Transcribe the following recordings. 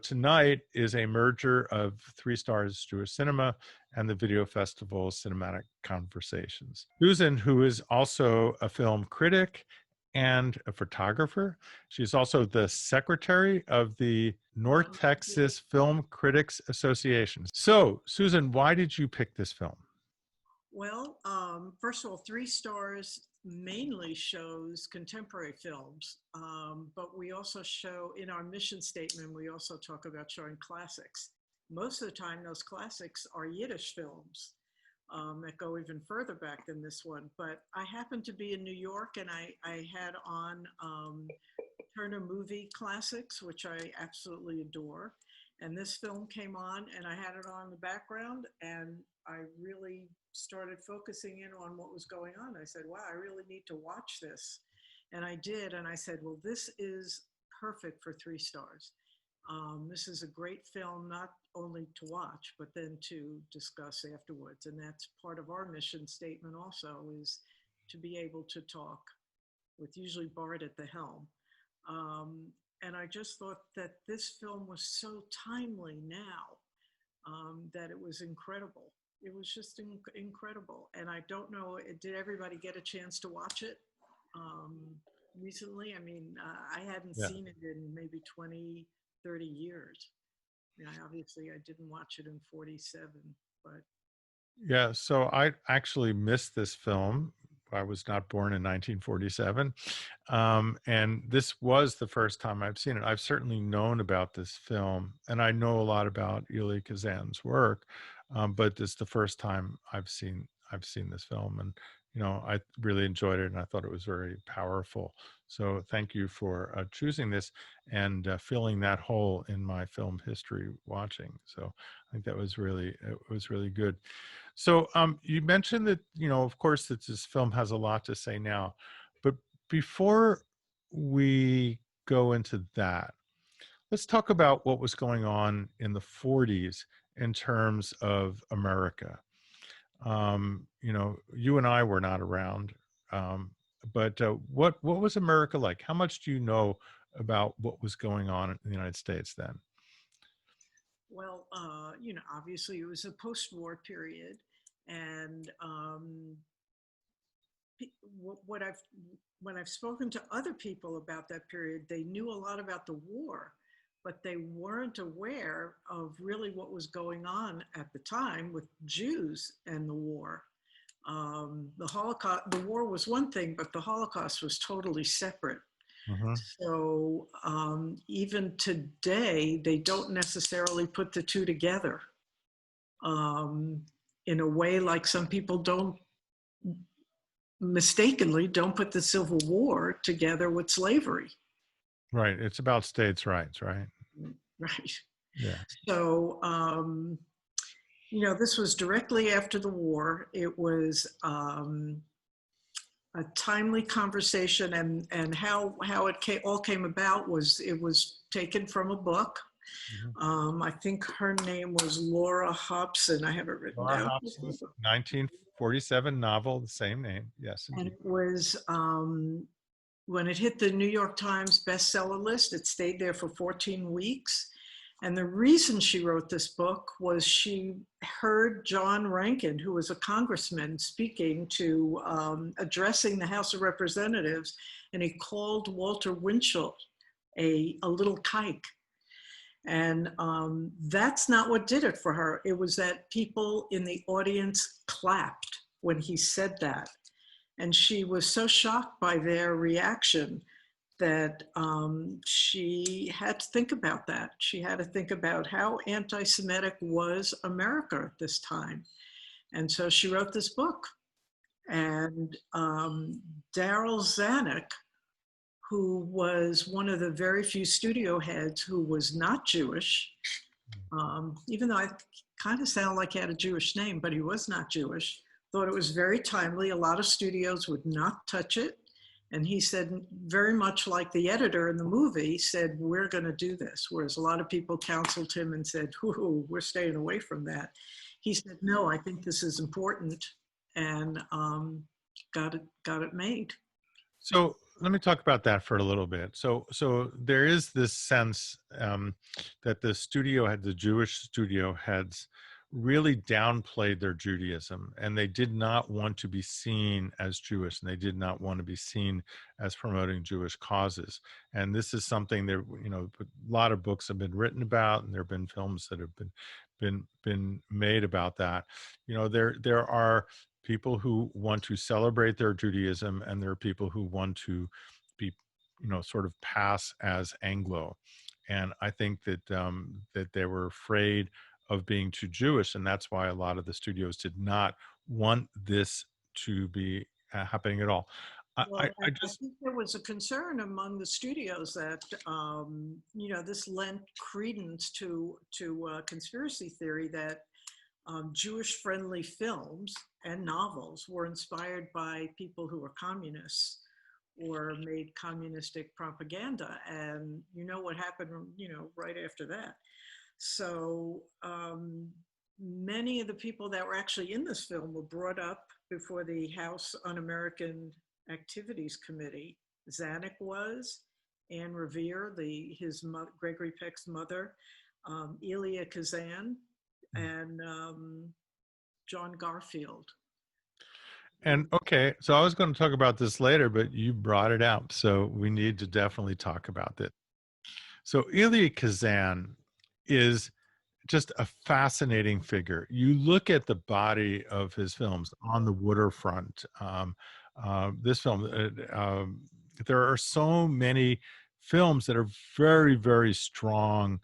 Tonight is a merger of Three Stars Jewish Cinema and the Video Festival Cinematic Conversations. Susan, who is also a film critic and a photographer, she's also the secretary of the North Texas Film Critics Association. So, Susan, why did you pick this film? Well, first of all, Three Stars mainly shows contemporary films, but we also show, in our mission statement, we also talk about showing classics. Most of the time, those classics are Yiddish films that go even further back than this one. But I happened to be in New York, and I had on Turner Movie Classics, which I absolutely adore. And this film came on, and I had it on in the background, and I really started focusing in on what was going on. I said, wow, I really need to watch this. And I did, and I said, well, this is perfect for Three Stars. This is a great film, not only to watch, but then to discuss afterwards. And that's part of our mission statement also, is to be able to talk with usually Bart at the helm. And I just thought that this film was so timely now, that it was incredible. It was just incredible. And I don't know, did everybody get a chance to watch it recently? I mean, I hadn't seen it in maybe 20, 30 years. Obviously, I didn't watch it in 47, but. Yeah, so I actually missed this film. I was not born in 1947. And this was the first time I've seen it. I've certainly known about this film, and I know a lot about Elie Kazan's work, but this is the first time I've seen this film, and I really enjoyed it, and I thought it was very powerful. So thank you for choosing this and filling that hole in my film history watching. So I think it was really good. So you mentioned that, of course, that this film has a lot to say now, but before we go into that, let's talk about what was going on in the 40s in terms of America. You and I were not around, but what was America like? How much do you know about what was going on in the United States then? Well, obviously it was a post-war period, and when I've spoken to other people about that period, they knew a lot about the war, but they weren't aware of really what was going on at the time with Jews and the war. The Holocaust, the war was one thing, but the Holocaust was totally separate. Mm-hmm. So even today, they don't necessarily put the two together in a way like some people mistakenly don't put the Civil War together with slavery. Right. It's about states' rights, right? Right. Yeah. So, this was directly after the war. It was a timely conversation, and how it all came about was it was taken from a book. Mm-hmm. I think her name was Laura Hobson. I have it written Laura down. Hobson's 1947 novel, the same name. Yes, And indeed. it was, when it hit the New York Times bestseller list, it stayed there for 14 weeks. And the reason she wrote this book was she heard John Rankin, who was a congressman, speaking to addressing the House of Representatives, and he called Walter Winchell a little kike. And that's not what did it for her. It was that people in the audience clapped when he said that. And she was so shocked by their reaction that she had to think about that. She had to think about how anti-Semitic was America at this time. And so she wrote this book. And Darryl Zanuck, who was one of the very few studio heads who was not Jewish, even though I kind of sound like he had a Jewish name, but he was not Jewish, thought it was very timely. A lot of studios would not touch it. And he said, very much like the editor in the movie, said, we're going to do this. Whereas a lot of people counseled him and said, we're staying away from that. He said, no, I think this is important, and got it made. So let me talk about that for a little bit. So there is this sense that the Jewish studio heads really downplayed their Judaism, and they did not want to be seen as Jewish, and they did not want to be seen as promoting Jewish causes. And this is something that, you know, a lot of books have been written about, and there have been films that have been made about that. You know, there are people who want to celebrate their Judaism, and there are people who want to be, you know, sort of pass as Anglo. And I think that they were afraid of being too Jewish, and that's why a lot of the studios did not want this to be happening at all. Well, I I just think there was a concern among the studios that, you know, this lent credence to conspiracy theory that Jewish-friendly films and novels were inspired by people who were communists or made communistic propaganda. And you know what happened, you know, right after that. So many of the people that were actually in this film were brought up before the House Un-American Activities Committee. Zanuck was, Anne Revere, his mother, Gregory Peck's mother, Elia Kazan, and John Garfield. and okay, so I was going to talk about this later, but you brought it out, so we need to definitely talk about this. So Elia Kazan is just a fascinating figure. You look at the body of his films, On the Waterfront, this film, there are so many films that are very, very strong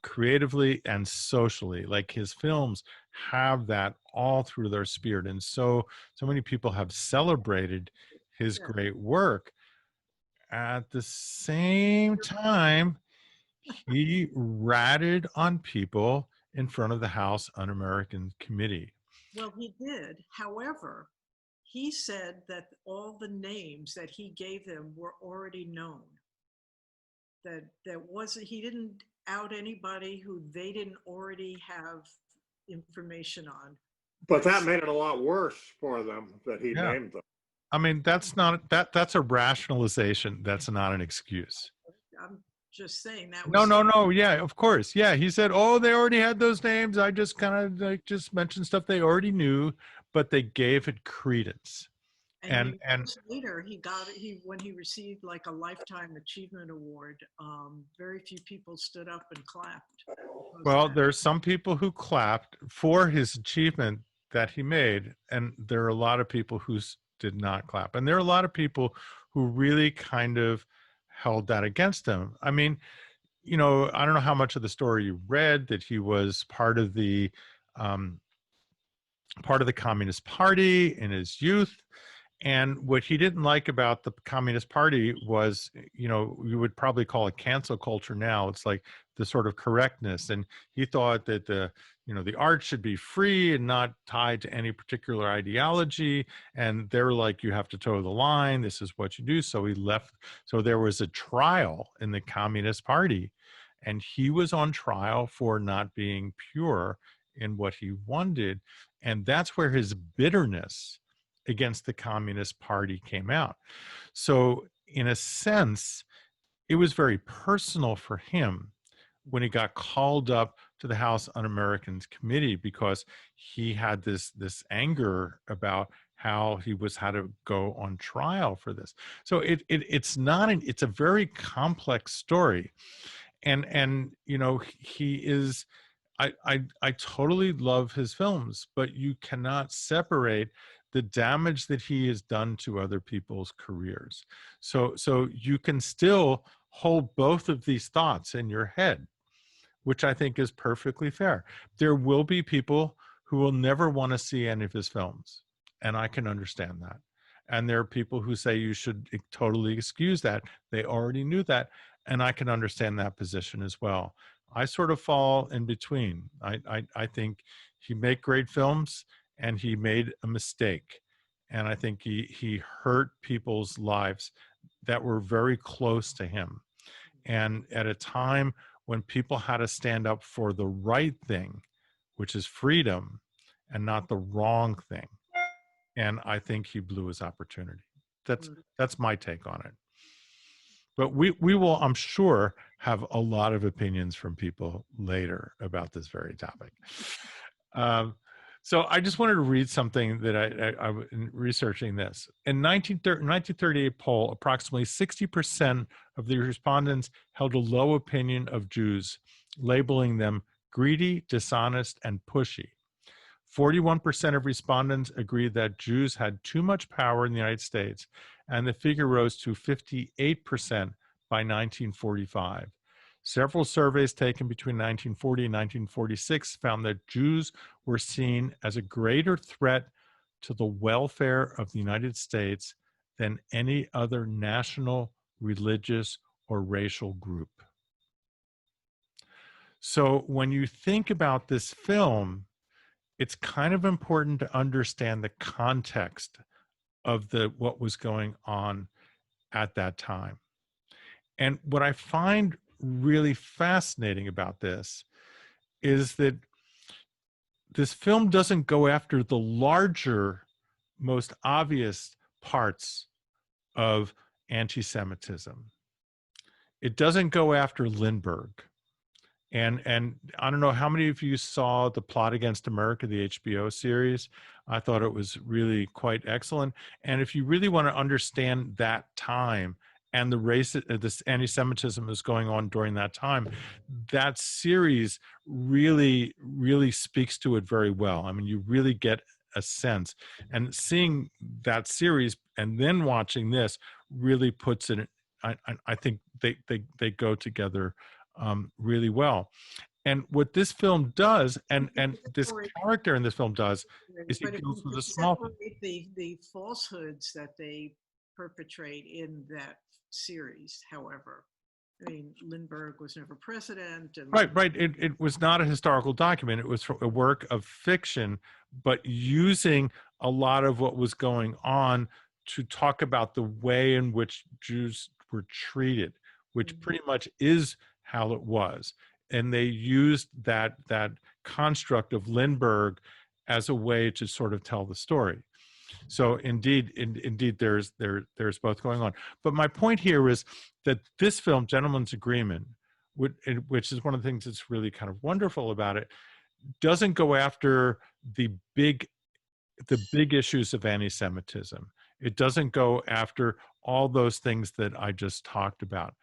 creatively and socially. Like his films have that all through their spirit. And so many people have celebrated his Yeah. great work. At the same time, he ratted on people in front of the House Un-American Committee. Well, he did. However, he said that all the names that he gave them were already known. That wasn't, he didn't out anybody who they didn't already have information on. But But that made it a lot worse for them that he Yeah. named them. I mean, that's a rationalization. That's not an excuse. I'm just saying that No, was, no, no. Yeah, of course. Yeah. He said, oh, they already had those names. I just kind of like just mentioned stuff they already knew, but they gave it credence. and And years later when he received like a lifetime achievement award, very few people stood up and clapped. well, there's some people who clapped for his achievement that he made, and there are a lot of people who did not clap. And there are a lot of people who really kind of held that against him. I mean, you know, I don't know how much of the story you read, that he was um, part of the Communist Party in his youth. And what he didn't like about the Communist Party was, you know, you would probably call it cancel culture now. It's like the sort of correctness. And he thought that you know, the art should be free and not tied to any particular ideology. And they're like, you have to toe the line. This is what you do. So he left. So there was a trial in the Communist Party, and he was on trial for not being pure in what he wanted. And that's where his bitterness against the Communist Party came out. So, in a sense, it was very personal for him when he got called up to the House Un-American Committee, because he had this anger about how he was had to go on trial for this. So it's a very complex story, and you know, he is. I totally love his films, but you cannot separate the damage that he has done to other people's careers. So you can still hold both of these thoughts in your head, which I think is perfectly fair. There will be people who will never want to see any of his films, and I can understand that. And there are people who say you should totally excuse that. They already knew that, and I can understand that position as well. I sort of fall in between. I think he made great films, and he made a mistake, and I think he hurt people's lives that were very close to him. And at a time when people had to stand up for the right thing, which is freedom, and not the wrong thing. And I think he blew his opportunity. that's my take on it. But we will, I'm sure, have a lot of opinions from people later about this very topic. Um, so I just wanted to read something that I in researching this. In 1938 poll, approximately 60% of the respondents held a low opinion of Jews, labeling them greedy, dishonest, and pushy. 41% of respondents agreed that Jews had too much power in the United States, and the figure rose to 58% by 1945. Several surveys taken between 1940 and 1946 found that Jews were seen as a greater threat to the welfare of the United States than any other national, religious, or racial group. So when you think about this film, it's kind of important to understand the context of what was going on at that time. And what I find really fascinating about this is that this film doesn't go after the larger, most obvious parts of anti-Semitism. It doesn't go after Lindbergh. And I don't know how many of you saw The Plot Against America, the HBO series. I thought it was really quite excellent. And if you really want to understand that time and this anti-Semitism is going on during that time, that series really, really speaks to it very well. I mean, you really get a sense. And seeing that series and then watching this really puts it, I think they go together really well. And what this film does, and this character in this film does, is he But if deals you with could the small things. separate the falsehoods that they perpetrate in that series, however, I mean, Lindbergh was never president. And Right. It was not a historical document. It was a work of fiction, but using a lot of what was going on to talk about the way in which Jews were treated, which pretty much is how it was. And they used that construct of Lindbergh as a way to sort of tell the story. So indeed, there's both going on. But my point here is that this film, Gentleman's Agreement, which is one of the things that's really kind of wonderful about it, doesn't go after the big issues of anti-Semitism. It doesn't go after all those things that I just talked about.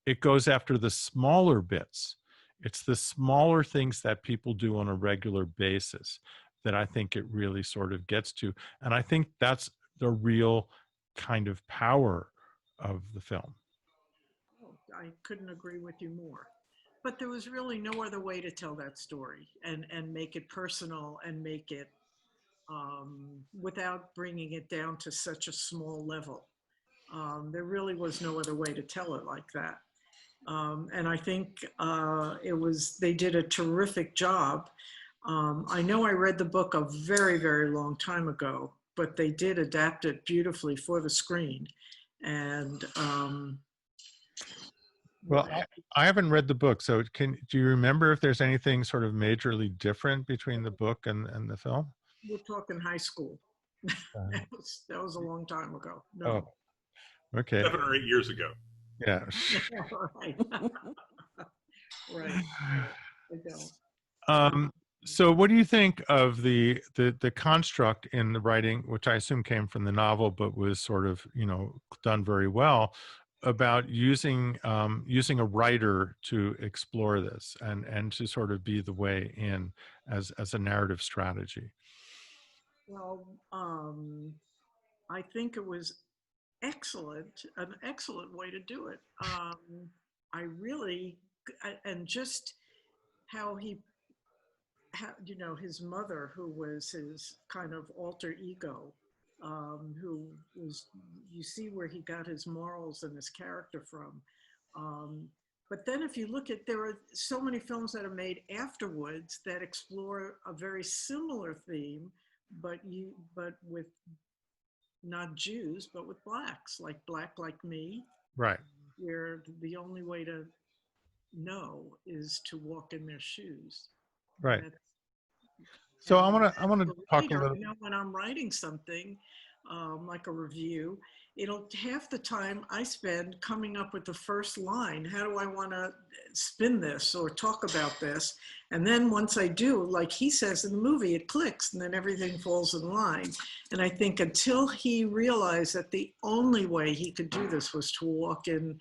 It goes after the smaller bits. It's the smaller things that people do on a regular basis that I think it really sort of gets to. And I think that's the real kind of power of the film. I couldn't agree with you more. But there was really no other way to tell that story and make it personal and make it without bringing it down to such a small level. There really was no other way to tell it like that. And I think they did a terrific job. I know I read the book a very, very long time ago, but they did adapt it beautifully for the screen. And well, I haven't read the book, so do you remember if there's anything sort of majorly different between the book and the film? we're talking high school. That was a long time ago. No. Oh, okay. 7 or 8 years ago. Yeah. Right. Right. I don't. So what do you think of the construct in the writing, which I assume came from the novel, but was sort of, done very well, about using a writer to explore this and to sort of be the way in as a narrative strategy? Well, I think it was an excellent way to do it. I really, and just how his mother, who was his kind of alter ego, who was, you see where he got his morals and his character from. But then if you look at, there are so many films that are made afterwards that explore a very similar theme, but with not Jews, but with blacks, like Black Like Me, Right. where the only way to know is to walk in their shoes. Right. And So I want to talk a little. when I'm writing something like a review, half the time I spend coming up with the first line. How do I want to spin this or talk about this? And then once I do, like he says in the movie, it clicks and then everything falls in line. And I think until he realized that the only way he could do this was to walk in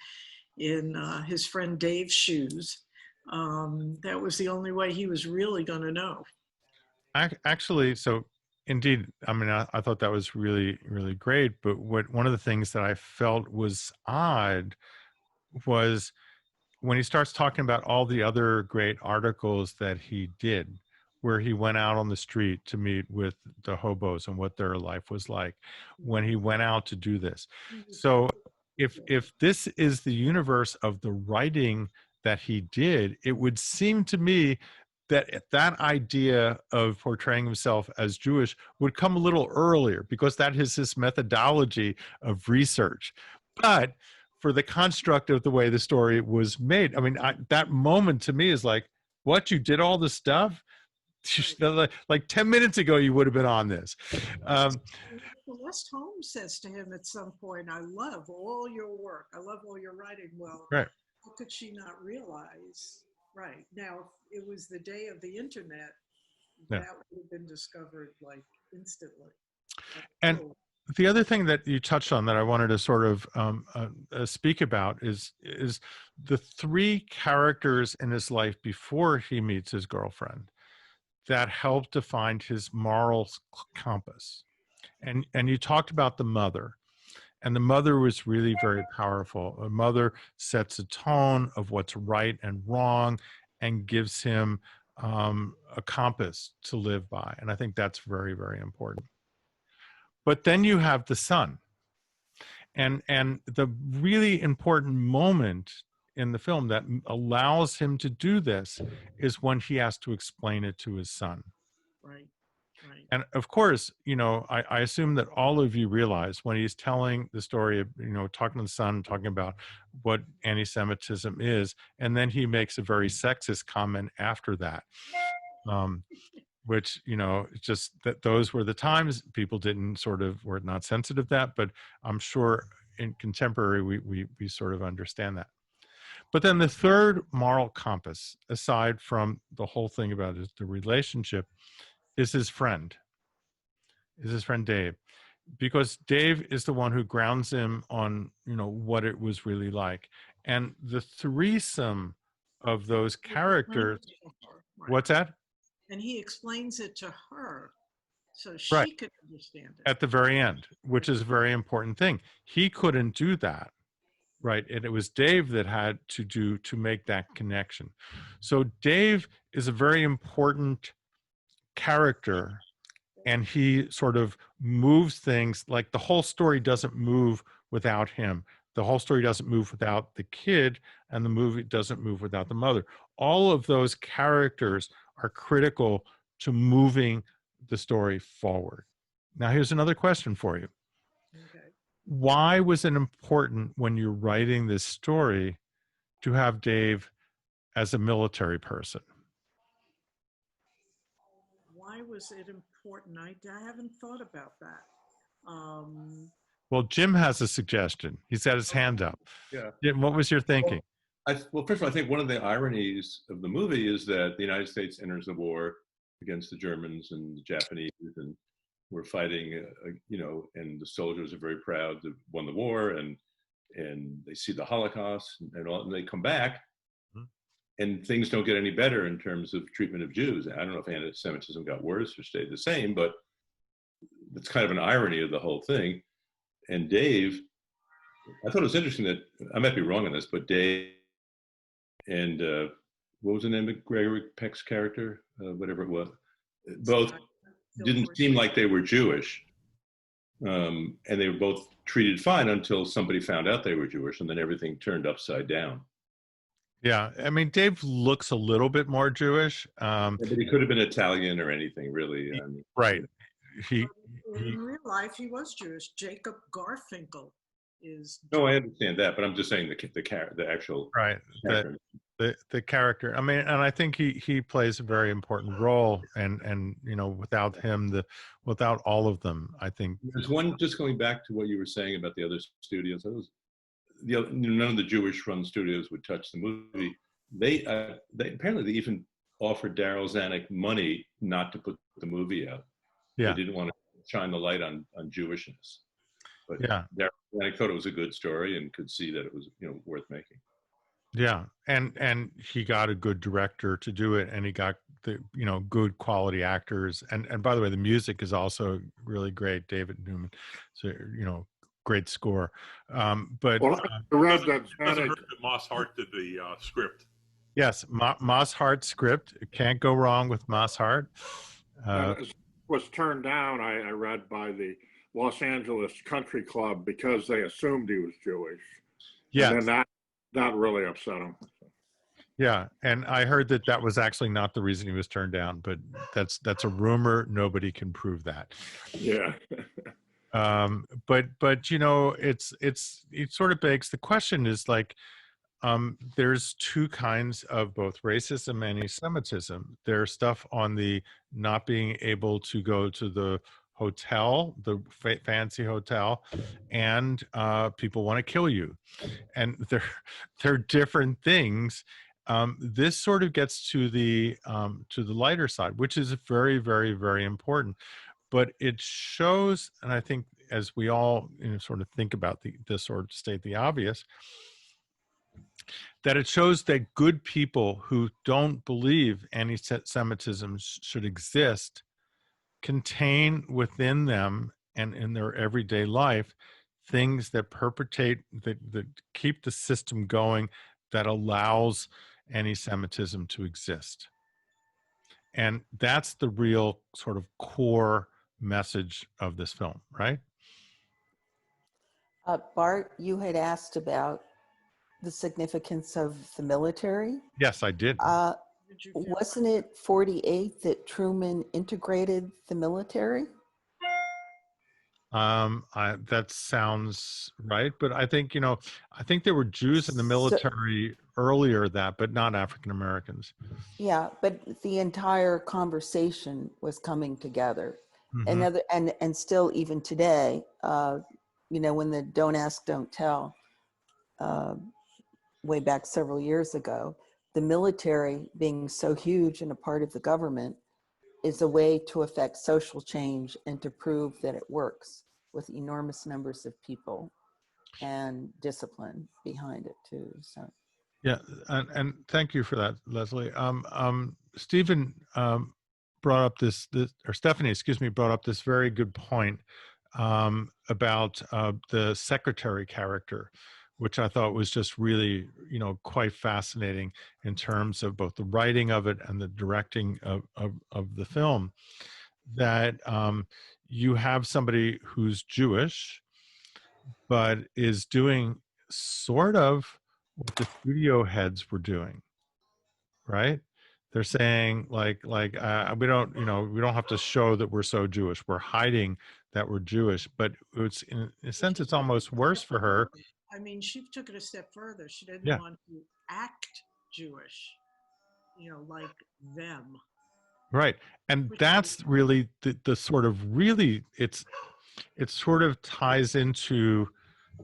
his friend Dave's shoes, that was the only way he was really going to know. Actually, so indeed, I mean, I thought that was really, really great. But one of the things that I felt was odd was when he starts talking about all the other great articles that he did, where he went out on the street to meet with the hobos and what their life was like when he went out to do this. So if this is the universe of the writing that he did, it would seem to me that that idea of portraying himself as Jewish would come a little earlier, because that is his methodology of research. But for the construct of the way the story was made, I mean, that moment to me is like, what, you did all this stuff? Like 10 minutes ago, you would have been on this. West Holmes says to him at some point, I love all your work. I love all your writing. Well, Right. how could she not realize? Right. Now, if it was the day of the internet, Yeah. that would have been discovered like instantly. And the other thing that you touched on that I wanted to sort of speak about is the three characters in his life before he meets his girlfriend that help define his moral compass. And you talked about the mother, and the mother was really very powerful. A mother sets a tone of what's right and wrong and gives him a compass to live by. And I think that's very, very important. But then you have the son. And the really important moment in the film that allows him to do this is when he has to explain it to his son. Right. Right. And of course, you know, I assume that all of you realize when he's telling the story of, you know, talking to the son, talking about what anti-Semitism is, and then he makes a very sexist comment after that, which, you know, just that those were the times people didn't sort of, were not sensitive to that, but I'm sure in contemporary, we sort of understand that. But then the third moral compass, aside from the whole thing about the relationship, is his friend Dave, because Dave is the one who grounds him on, you know, what it was really like. And the threesome of those characters, Right. what's that? And he explains it to her so Right. she could understand it. At the very end, which is a very important thing. He couldn't do that. Right. And it was Dave that had to make that connection. So Dave is a very important character, and he sort of moves things. Like the whole story doesn't move without him. The whole story doesn't move without the kid, and the movie doesn't move without the mother. All of those characters are critical to moving the story forward. Now, here's another question for you. Okay. Why was it important when you're writing this story to have Dave as a military person? Why was it important? I haven't thought about that. Well, Jim has a suggestion. He's got his hand up. Yeah. Jim, what was your thinking? Well, first of all, I think one of the ironies of the movie is that the United States enters the war against the Germans and the Japanese, and we're fighting, you know, and the soldiers are very proud to have won the war, and they see the Holocaust and all, and they come back, and things don't get any better in terms of treatment of Jews. I don't know if anti-Semitism got worse or stayed the same, but it's kind of an irony of the whole thing. And Dave, I thought it was interesting that, I might be wrong on this, but Dave and what was the name of Gregory Peck's character? Whatever it was. Both didn't seem like they were Jewish. And they were both treated fine until somebody found out they were Jewish, and then everything turned upside down. Yeah, I mean, Dave looks a little bit more Jewish. But he could have been Italian or anything, really. Right. In real life, he was Jewish. Jacob Garfinkel is. No, I understand that, but I'm just saying the actual right. character. the character. I mean, and I think he plays a very important role. And without him, without all of them, I think. There's one, just going back to what you were saying about the other studios. None of the Jewish-run studios would touch the movie. They apparently they even offered Daryl Zanuck money not to put the movie out. They Yeah, didn't want to shine the light on Jewishness. But yeah, Daryl Zanuck thought it was a good story and could see that it was worth making. yeah. And he got a good director to do it, and he got the good quality actors. And by the way, the music is also really great. David Newman, so great score. But Well, I read that It doesn't Zanuck, hurt that Moss Hart did the script. yes, Moss Hart script. Can't go wrong with Moss Hart. was turned down, I read, by the Los Angeles Country Club because they assumed he was Jewish. Yes. And then that really upset him. Yeah, and I heard that was actually not the reason he was turned down, but that's a rumor. Nobody can prove that. Yeah. But it sort of begs the question is like, there's two kinds of both racism and anti-Semitism. There's stuff on the not being able to go to the hotel, the fancy hotel, and people want to kill you, and they're different things. This sort of gets to the lighter side, which is very, very, very important. But it shows, and I think as we all sort of think about this sort of state the obvious, that it shows that good people who don't believe anti-Semitism should exist contain within them and in their everyday life things that perpetrate, that keep the system going, that allows anti-Semitism to exist. And that's the real sort of core message of this film, right? Bart, you had asked about the significance of the military. Yes, I did. Wasn't it 48 that Truman integrated the military? That sounds right, but I think there were Jews in the military earlier but not African Americans. Yeah, but the entire conversation was coming together. Mm-hmm. And still even today, when the Don't Ask, Don't Tell, way back several years ago, the military being so huge and a part of the government is a way to affect social change and to prove that it works with enormous numbers of people and discipline behind it too. So yeah, and thank you for that, Leslie. Stephen brought up Stephanie, excuse me, brought up this very good point about the secretary character, which I thought was just really, quite fascinating in terms of both the writing of it and the directing of the film. That you have somebody who's Jewish, but is doing sort of what the studio heads were doing, right? They're saying we don't have to show that we're so Jewish. We're hiding that we're Jewish, but it's in a sense it's almost worse for her. I mean, she took it a step further. She didn't want to act Jewish, like them. Right. And that's really the sort of really, it sort of ties into,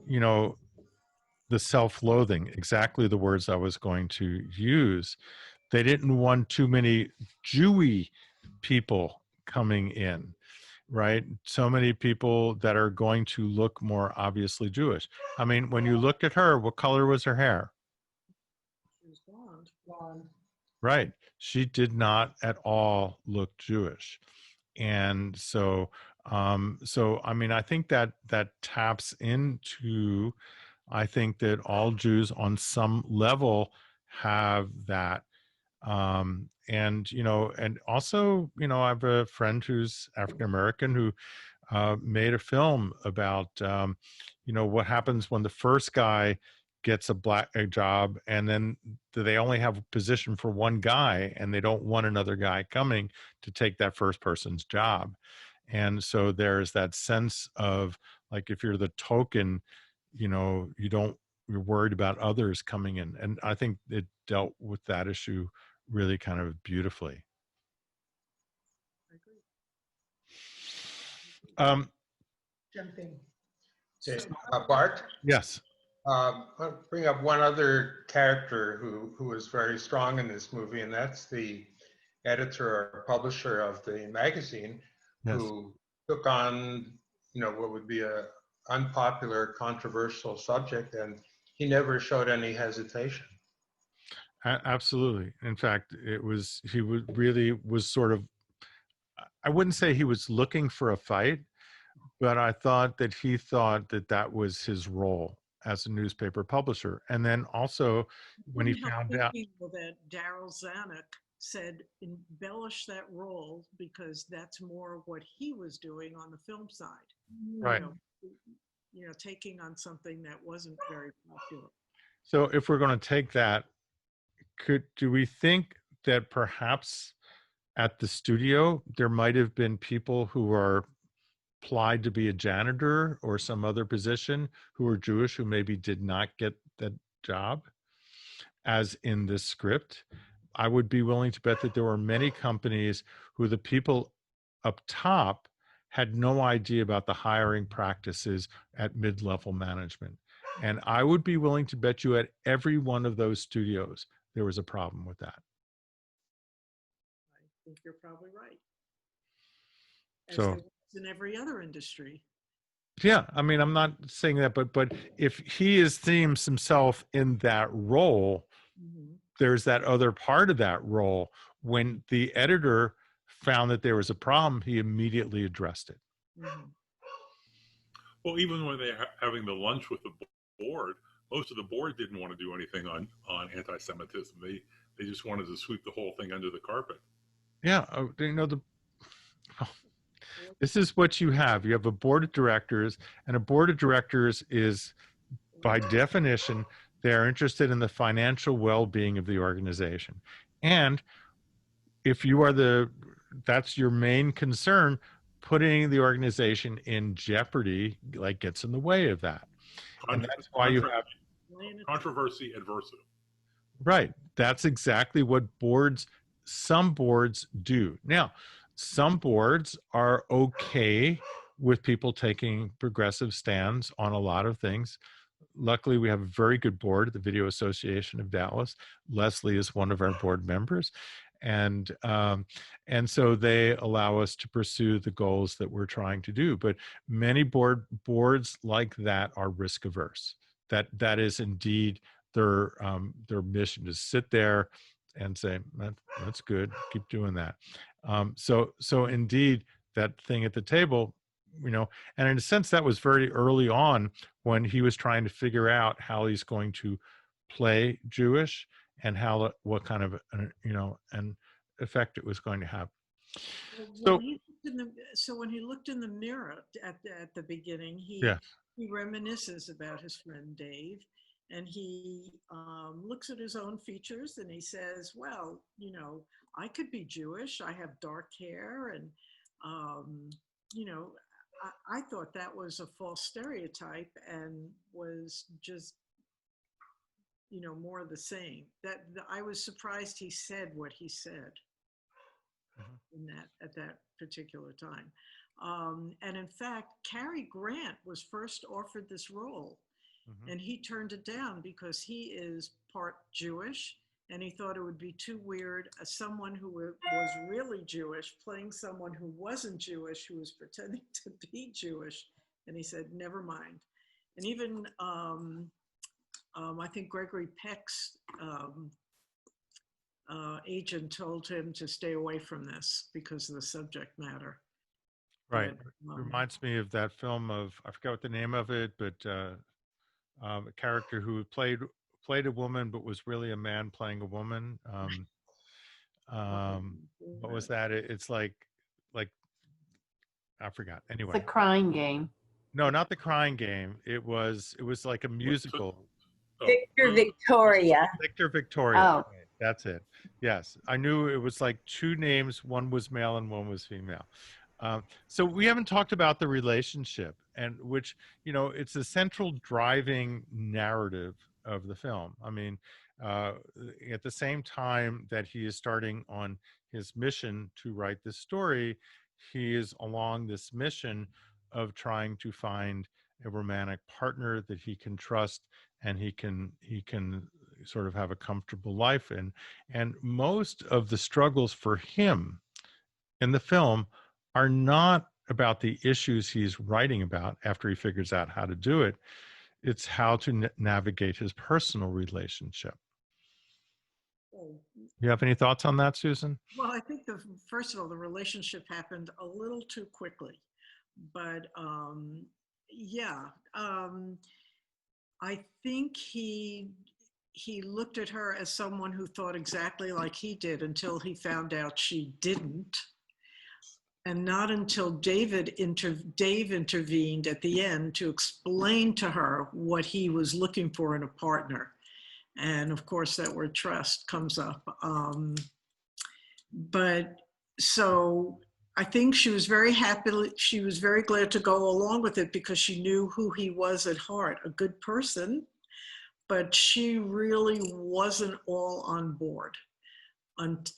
the self-loathing, exactly the words I was going to use. They didn't want too many Jewy people coming in, right? So many people that are going to look more obviously Jewish. I mean, when you looked at her, what color was her hair? She was blonde. Right. She did not at all look Jewish. And so I mean, I think that taps into, I think that all Jews on some level have that. And also, I have a friend who's African American who made a film about, what happens when the first guy gets a job and then they only have a position for one guy and they don't want another guy coming to take that first person's job. And so there's that sense of like, if you're the token, you don't you're worried about others coming in. And I think it dealt with that issue really kind of beautifully. I agree. Jumping. So, Bart, Yes. I'll bring up one other character who was very strong in this movie, and that's the editor or publisher of the magazine, Yes. who took on, what would be a unpopular, controversial subject, and he never showed any hesitation. Absolutely. In fact, he really was sort of, I wouldn't say he was looking for a fight, but I thought that he thought that that was his role as a newspaper publisher. And then also when he found out that Daryl Zanuck said embellish that role because that's more what he was doing on the film side. Right. Taking on something that wasn't very popular. So if we're going to take that, do we think that perhaps at the studio there might have been people who are applied to be a janitor or some other position who were Jewish who maybe did not get that job, as in this script? I would be willing to bet that there were many companies who the people up top had no idea about the hiring practices at mid-level management. And I would be willing to bet you at every one of those studios, there was a problem with that. I think you're probably right. As So there was in every other industry. yeah, I mean, I'm not saying that, but if he is themes himself in that role, there's that other part of that role. When the editor found that there was a problem, he immediately addressed it. Well, even when they're having the lunch with the board, most of the board didn't want to do anything on anti-Semitism. They just wanted to sweep the whole thing under the carpet. Yeah, this is what you have. You have a board of directors, and a board of directors is, by definition, they're interested in the financial well-being of the organization. And if you are that's your main concern, putting the organization in jeopardy gets in the way of that. And that's why you have controversy adversity. Right. That's exactly what some boards do. Now, some boards are okay with people taking progressive stands on a lot of things. Luckily, we have a very good board at the Video Association of Dallas. Leslie is one of our board members. And so they allow us to pursue the goals that we're trying to do. But many boards like that are risk averse. That is indeed their mission, to sit there and say, that's good, keep doing that. So indeed, that thing at the table, and in a sense, that was very early on when he was trying to figure out how he's going to play Jewish and what kind of an effect it was going to have. So when he looked in the mirror at the beginning, he reminisces about his friend Dave, and he looks at his own features and he says, well, I could be Jewish. I have dark hair, and I thought that was a false stereotype and was just more of the same. I was surprised he said what he said at that particular time. And in fact, Cary Grant was first offered this role, and he turned it down because he is part Jewish, and he thought it would be too weird as someone who was really Jewish playing someone who wasn't Jewish, who was pretending to be Jewish. And he said, never mind. And even I think Gregory Peck's agent told him to stay away from this because of the subject matter. Right. Reminds me of that film I forgot what the name of it, but a character who played a woman but was really a man playing a woman. What was that? It's like I forgot. Anyway, The Crying Game. No, not The Crying Game. It was like a musical. Victor Victoria. Victor Victoria. Oh. Right, that's it. Yes, I knew it was like two names. One was male and one was female. So we haven't talked about the relationship, and which, you know, it's the central driving narrative of the film. I mean, uh, at the same time that he is starting on his mission to write this story, he is along this mission of trying to find a romantic partner that he can trust and he can sort of have a comfortable life in. And most of the struggles for him in the film are not about the issues he's writing about after he figures out how to do it. It's how to navigate his personal relationship. Oh, You have any thoughts on that, Susan? well, I think first of all, the relationship happened a little too quickly, but yeah, I think he looked at her as someone who thought exactly like he did until he found out she didn't. And not until Dave intervened at the end to explain to her what he was looking for in a partner. And of course, that word trust comes up. But so I think she was very happy. She was very glad to go along with it because she knew who he was at heart, a good person. But she really wasn't all on board.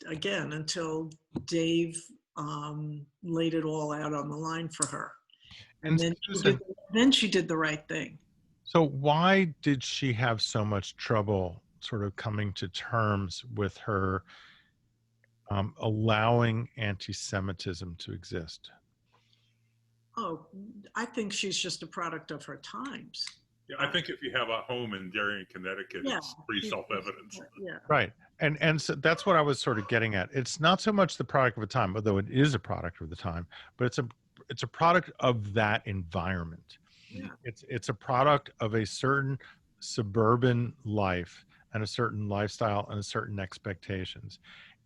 Again, until Dave laid it all out on the line for her. And then Susan, she did the right thing. so why did she have so much trouble sort of coming to terms with her allowing anti-Semitism to exist? Oh, I think she's just a product of her times. Yeah, I think if you have a home in Darien, Connecticut, Yeah. it's pretty self-evident. Yeah. Right. And so that's what I was sort of getting at. It's not so much the product of a time, although it is a product of the time, but it's a product of that environment. Yeah. It's a product of a certain suburban life and a certain lifestyle and a certain expectations.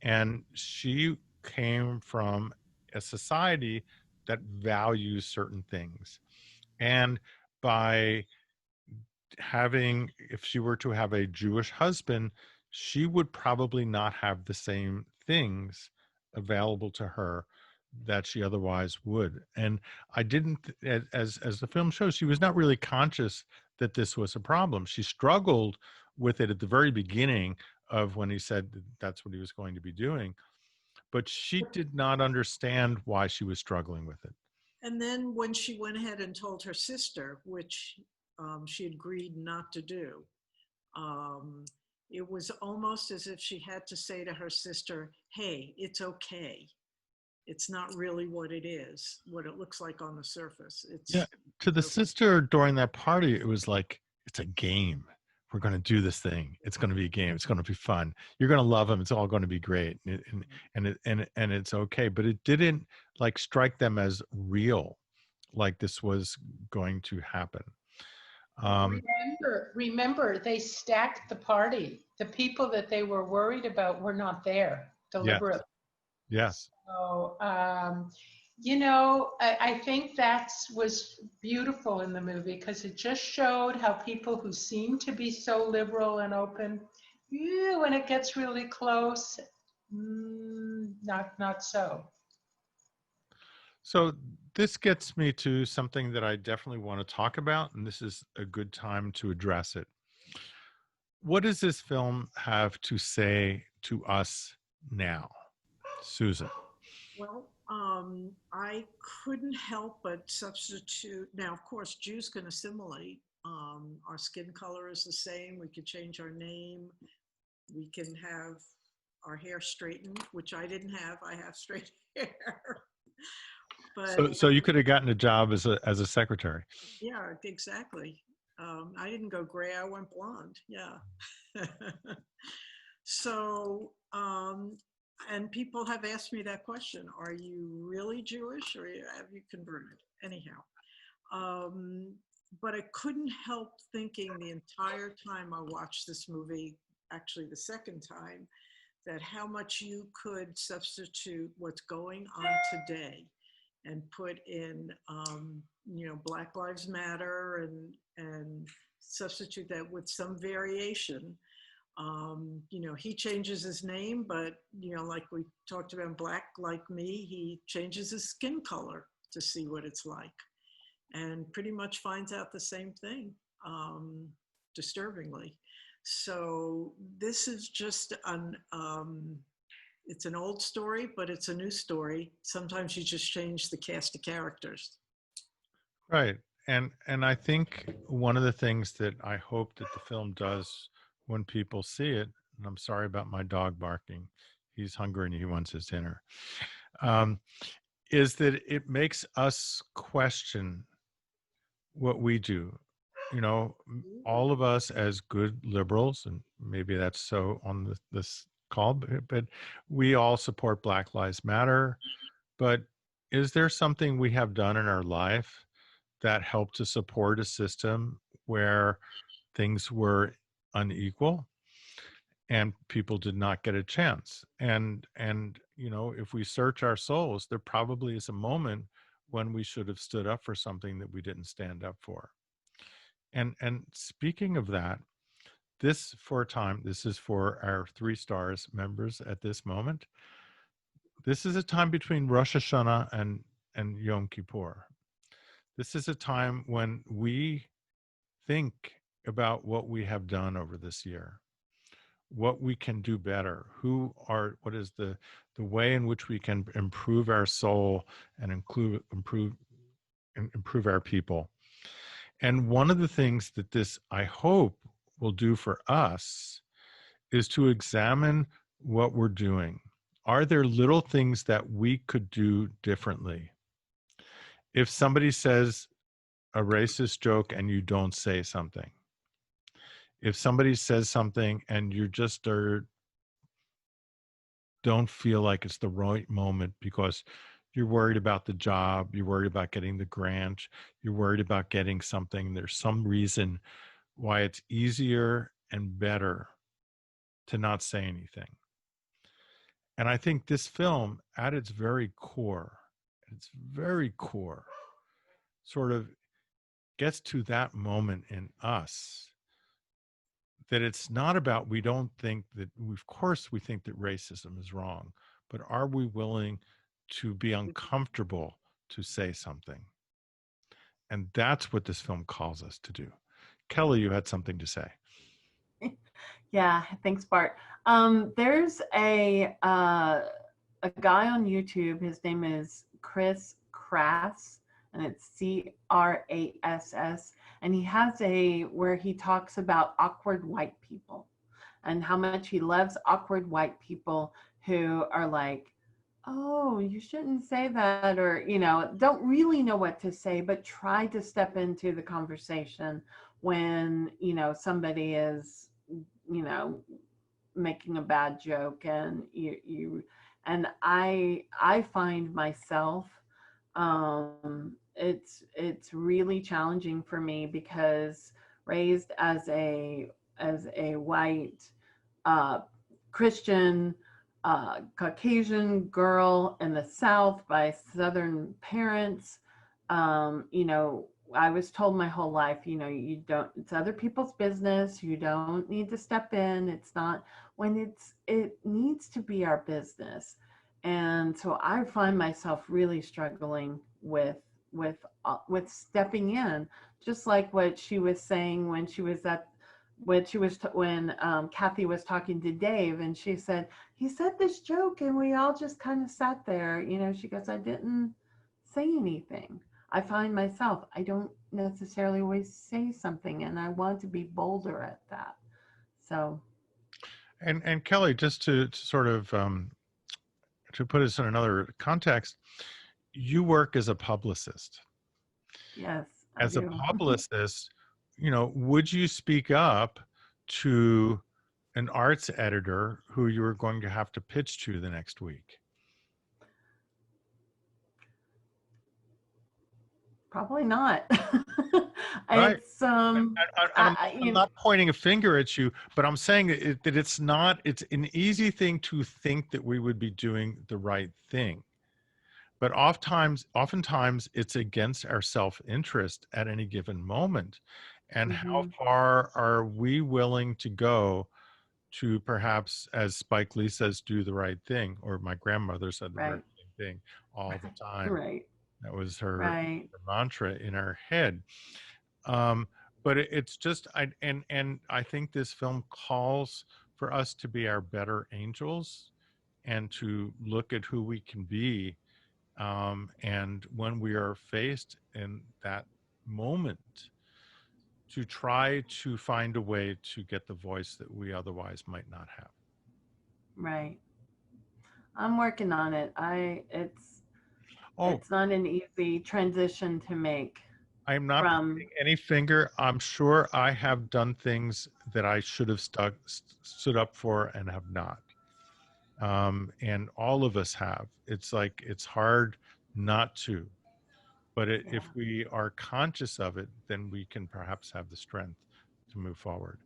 And she came from a society that values certain things. And by having, if she were to have a Jewish husband, she would probably not have the same things available to her that she otherwise would. And I didn't, as the film shows, she was not really conscious that this was a problem. She struggled with it at the very beginning of when he said that's what he was going to be doing, but she did not understand why she was struggling with it. And then when she went ahead and told her sister, which she agreed not to do, it was almost as if she had to say to her sister, hey, it's okay. It's not really what it is, what it looks like on the surface. It's Yeah, to the sister during that party, it was like, it's a game. We're going to do this thing. It's going to be a game. It's going to be fun. You're going to love him. It's all going to be great, and it's okay. But it didn't like strike them as real, like this was going to happen. Remember, they stacked the party. The people that they were worried about were not there deliberately. Yes. So, I think that was beautiful in the movie because it just showed how people who seem to be so liberal and open, when it gets really close, not so. So this gets me to something that I definitely want to talk about, and this is a good time to address it. What does this film have to say to us now, Susan? Well, I couldn't help but substitute. Now, of course, Jews can assimilate. Our skin color is the same. We could change our name. We can have our hair straightened, which I didn't have. I have straight hair. But So you could have gotten a job as a secretary. yeah, exactly. I didn't go gray. I went blonde. Yeah. So, and people have asked me that question, are you really Jewish or have you converted? Anyhow, but I couldn't help thinking the entire time I watched this movie, actually the second time, that how much you could substitute what's going on today and put in, Black Lives Matter and substitute that with some variation. He changes his name, but, like we talked about Black Like Me, he changes his skin color to see what it's like. and pretty much finds out the same thing, disturbingly. So this is just it's an old story, but it's a new story. Sometimes you just change the cast of characters. Right. And I think one of the things that I hope that the film does when people see it, and I'm sorry about my dog barking, he's hungry and he wants his dinner, is that it makes us question what we do. You know, all of us as good liberals, and maybe that's so on this call, but we all support Black Lives Matter. But is there something we have done in our life that helped to support a system where things were unequal and people did not get a chance? And you know, if we search our souls, there probably is a moment when we should have stood up for something that we didn't stand up for. And speaking of that, this for a time, this is for our 3 stars members at this moment. This is a time between Rosh Hashanah and Yom Kippur. This is a time when we think about what we have done over this year, what we can do better, what is the way in which we can improve our soul and improve our people. And one of the things that this, I hope, will do for us is to examine what we're doing. Are there little things that we could do differently? If somebody says a racist joke and you don't say something, if somebody says something and you just don't feel like it's the right moment because you're worried about the job, you're worried about getting the grant, you're worried about getting something, there's some reason why it's easier and better to not say anything. And I think this film, at its very core, sort of gets to that moment in us that it's not about, we don't think that, of course we think that racism is wrong, but are we willing to be uncomfortable to say something? And that's what this film calls us to do. Kelly, you had something to say. Yeah, thanks, Bart. There's a guy on YouTube. His name is Chris Crass, and it's Crass. And he has where he talks about awkward white people and how much he loves awkward white people who are like, oh, you shouldn't say that, or, you know, don't really know what to say, but try to step into the conversation when, you know, somebody is, you know, making a bad joke, and and I find myself, it's really challenging for me because raised as a white Christian Caucasian girl in the South by Southern parents, you know, I was told my whole life, you know, you don't, it's other people's business. You don't need to step in. It's not when it needs to be our business. And so I find myself really struggling with stepping in, just like what she was saying when she was when Kathy was talking to Dave, and she said, he said this joke and we all just kind of sat there, you know, she goes, I didn't say anything. I find myself, I don't necessarily always say something, and I want to be bolder at that. So. And Kelly, just to sort of to put us in another context, you work as a publicist. Yes, I as do. a publicist, you know, would you speak up to an arts editor who you were going to have to pitch to the next week? Probably not. Right. It's I'm not pointing a finger at you, but I'm saying that it's an easy thing to think that we would be doing the right thing. But oftentimes it's against our self-interest at any given moment. And how far are we willing to go to, perhaps, as Spike Lee says, do the right thing, or my grandmother said the very same thing all the time. Right. That was her Right. mantra in her head. Um, but it's just, and I think this film calls for us to be our better angels and to look at who we can be. And when we are faced in that moment, to try to find a way to get the voice that we otherwise might not have. Right. I'm working on it. Oh, It's not an easy transition to make I'm not from, pointing any finger. I'm sure I have done things that I should have stood up for and have not. And all of us have. It's like, it's hard not to. But yeah. if we are conscious of it, then we can perhaps have the strength to move forward.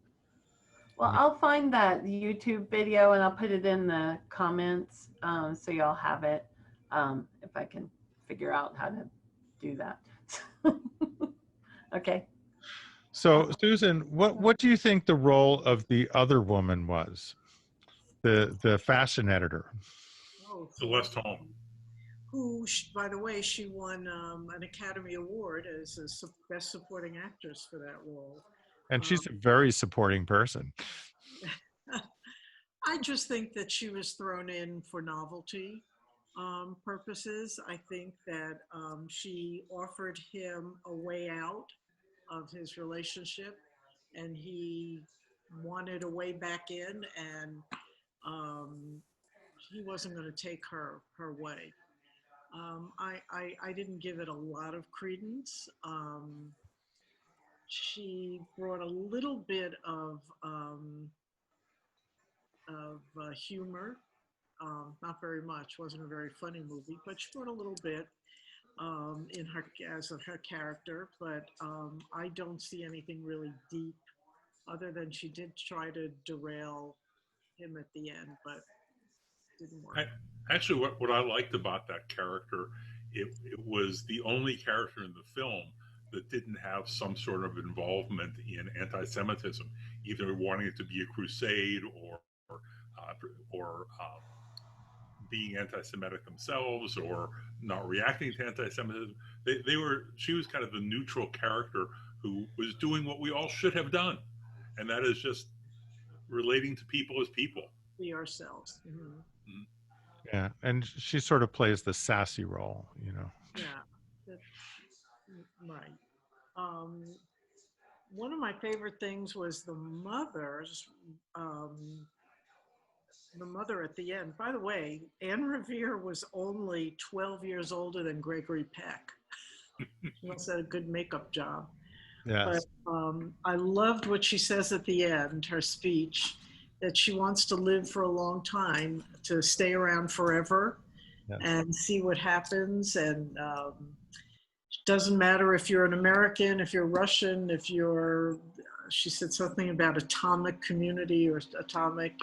Well, I'll find that YouTube video and I'll put it in the comments so y'all have it if I can figure out how to do that. Okay. So, Susan, what do you think the role of the other woman was? The fashion editor. Oh, Celeste Holm. who, by the way, she won an Academy Award as a Best Supporting Actress for that role. And she's a very supporting person. I just think that she was thrown in for novelty purposes. I think that she offered him a way out of his relationship, and he wanted a way back in, and he wasn't going to take her way. I didn't give it a lot of credence. She brought a little bit of humor, not very much. Wasn't a very funny movie, but she brought a little bit in her as of her character. But I don't see anything really deep, other than she did try to derail him at the end, but didn't work. Actually, what I liked about that character, it was the only character in the film that didn't have some sort of involvement in anti-Semitism, either wanting it to be a crusade or being anti-Semitic themselves or not reacting to anti-Semitism. She was kind of the neutral character who was doing what we all should have done, and that is just relating to people as people. Be ourselves. Mm-hmm. Mm-hmm. Yeah, and she sort of plays the sassy role, you know. Yeah, right. One of my favorite things was the mother at the end. By the way, Anne Revere was only 12 years older than Gregory Peck. She must have had a good makeup job. Yes. But I loved what she says at the end, her speech, that she wants to live for a long time, to stay around forever, yes, and see what happens. And it doesn't matter if you're an American, if you're Russian, if you're, she said something about atomic community or atomic,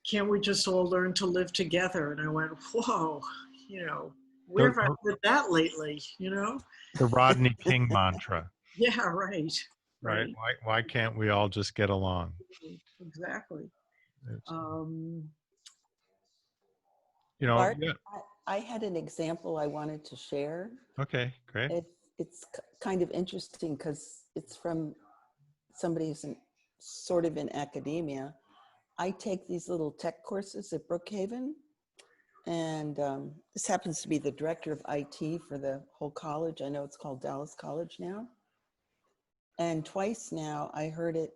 can't we just all learn to live together? And I went, whoa, where have I heard that lately, The Rodney King mantra. Yeah, right. Right. Why can't we all just get along? Exactly. Bart, yeah. I had an example I wanted to share. Okay, great. It's kind of interesting because it's from somebody who's sort of in academia. I take these little tech courses at Brookhaven, and this happens to be the director of IT for the whole college. I know it's called Dallas College now. And twice now, I heard it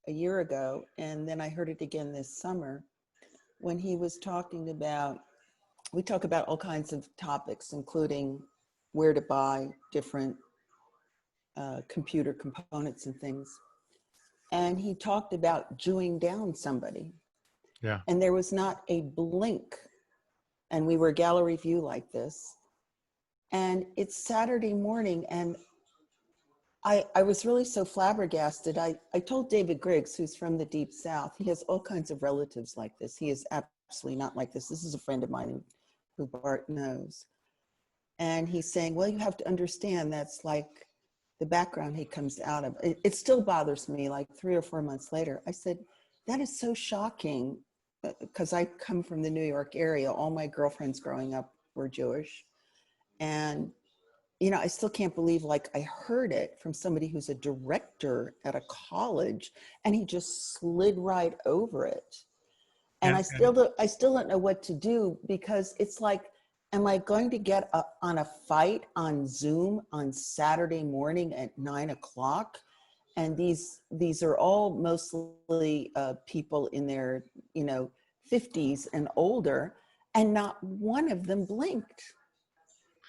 a year ago, and then I heard it again this summer when he was talking about, we talk about all kinds of topics, including where to buy different computer components and things. And he talked about Jewing down somebody. Yeah. And there was not a blink. And we were a gallery view like this. And it's Saturday morning, and I was really so flabbergasted. I told David Griggs, who's from the Deep South, he has all kinds of relatives like this. He is absolutely not like this. This is a friend of mine who Bart knows. And he's saying, well, you have to understand that's like the background he comes out of. It still bothers me like 3 or 4 months later. I said, that is so shocking because I come from the New York area. All my girlfriends growing up were Jewish. And, you know, I still can't believe, like, I heard it from somebody who's a director at a college, and he just slid right over it. And I still don't know what to do, because it's like, am I going to get on a fight on Zoom on Saturday morning at 9 o'clock? And these are all mostly people in their, you know, 50s and older, and not one of them blinked.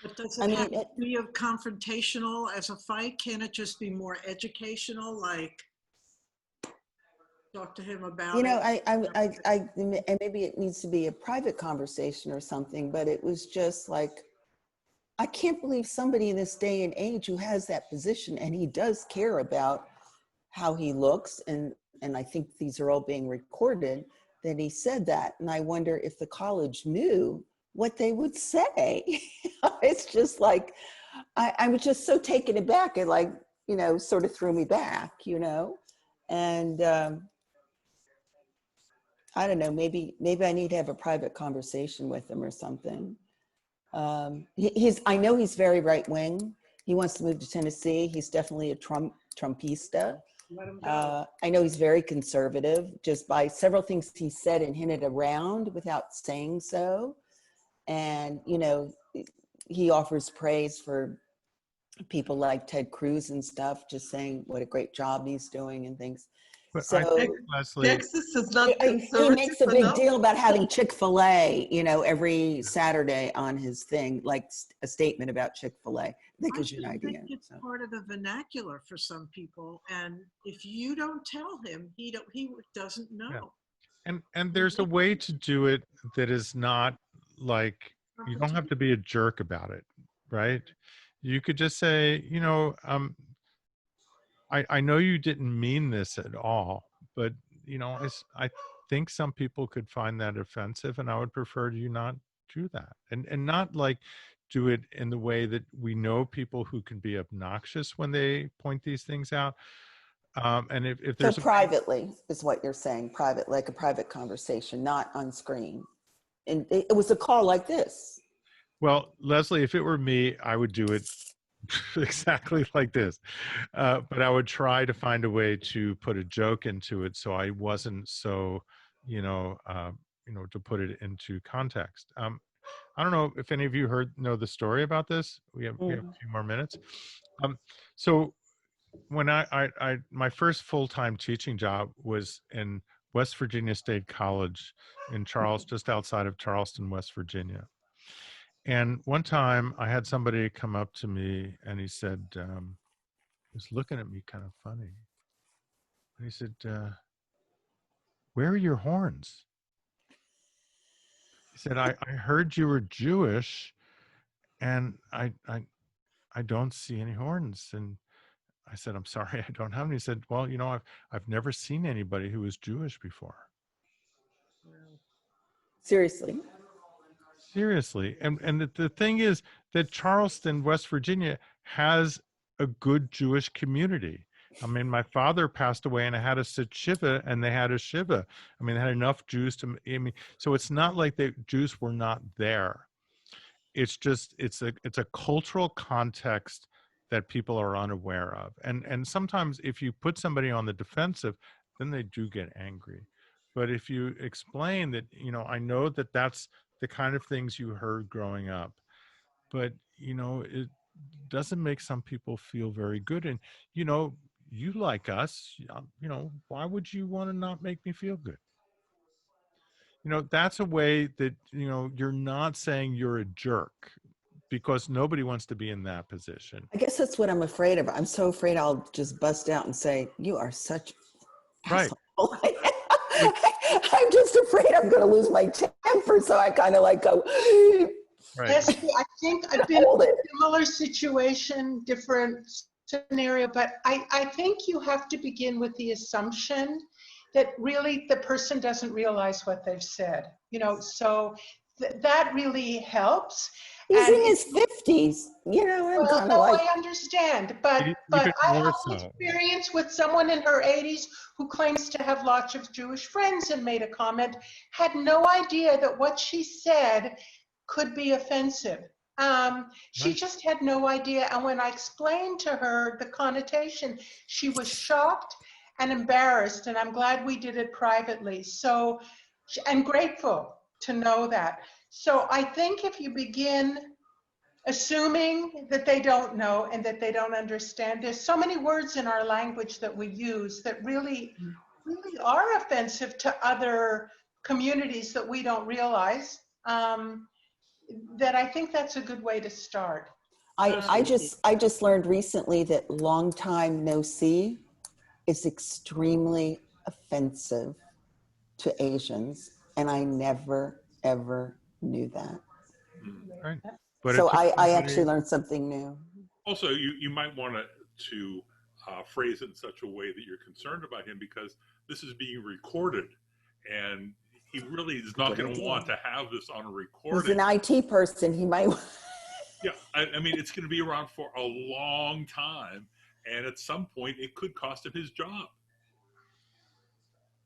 But does it have to be confrontational as a fight? Can it just be more educational, like talk to him about it? You know, it? maybe it needs to be a private conversation or something, but it was just like, I can't believe somebody in this day and age who has that position, and he does care about how he looks, and I think these are all being recorded, that he said that. And I wonder if the college knew what they would say. It's just like, I was just so taken aback. It, like, you know, sort of threw me back, you know? And I don't know, maybe I need to have a private conversation with him or something. I know he's very right wing. He wants to move to Tennessee. He's definitely a Trumpista. I know he's very conservative, just by several things he said and hinted around without saying so. And, you know, he offers praise for people like Ted Cruz and stuff, just saying what a great job he's doing and things. But so I think, Leslie, Texas is not he conservative makes a big enough. deal about having Chick-fil-A, you know, every Saturday on his thing, like a statement about Chick-fil-A. That gives you an idea. I think it's part of the vernacular for some people, and if you don't tell him, he doesn't know. Yeah. And there's a way to do it that is not like, you don't have to be a jerk about it, right? You could just say, you know, I know you didn't mean this at all, but, you know, I think some people could find that offensive, and I would prefer you not do that, and not like do it in the way that we know people who can be obnoxious when they point these things out. And if there's so privately is what you're saying, private, like a private conversation, not on screen. And it was a call like this. Well, Leslie, if it were me, I would do it exactly like this. But I would try to find a way to put a joke into it, so I wasn't so, you know, to put it into context. I don't know if any of you know the story about this. We have a few more minutes. So when my first full-time teaching job was in West Virginia State College in just outside of Charleston, West Virginia. And one time I had somebody come up to me, and he said, he was looking at me kind of funny. And he said, where are your horns? He said, I heard you were Jewish, and I don't see any horns. And I said, I'm sorry, I don't have any. He said, well, you know, I've never seen anybody who was Jewish before. Seriously. And the thing is that Charleston, West Virginia has a good Jewish community. I mean, my father passed away and I had a shiva, and they had a shiva. I mean, they had enough Jews to, I mean, so it's not like the Jews were not there. It's just, it's a cultural context that people are unaware of. And sometimes if you put somebody on the defensive, then they do get angry. But if you explain that, you know, I know that that's the kind of things you heard growing up, but, you know, it doesn't make some people feel very good. And, you know, you like us, you know, why would you want to not make me feel good? You know, that's a way that, you know, you're not saying you're a jerk, because nobody wants to be in that position. I guess that's what I'm afraid of. I'm so afraid I'll just bust out and say, you are such right. I'm just afraid I'm going to lose my temper. So I kind of like go, right. Yes, I think I've been in a similar situation, different scenario, but I think you have to begin with the assumption that really the person doesn't realize what they've said, you know, so that really helps. He's in his 50s, you know. I'm kind of like, I understand, but I have experience with someone in her 80s who claims to have lots of Jewish friends and made a comment, had no idea that what she said could be offensive. She just had no idea. And when I explained to her the connotation, she was shocked and embarrassed. And I'm glad we did it privately. So, and grateful to know that. So I think if you begin assuming that they don't know and that they don't understand, there's so many words in our language that we use that really are offensive to other communities that we don't realize. That I think that's a good way to start. I just learned recently that long time no see is extremely offensive to Asians, and I never ever knew that. Right. But so I actually learned something new. Also, you might want to phrase it in such a way that you're concerned about him, because this is being recorded, and he really is not going to want to have this on a recording. He's an IT person. He might. Yeah, I mean, it's going to be around for a long time, and at some point, it could cost him his job.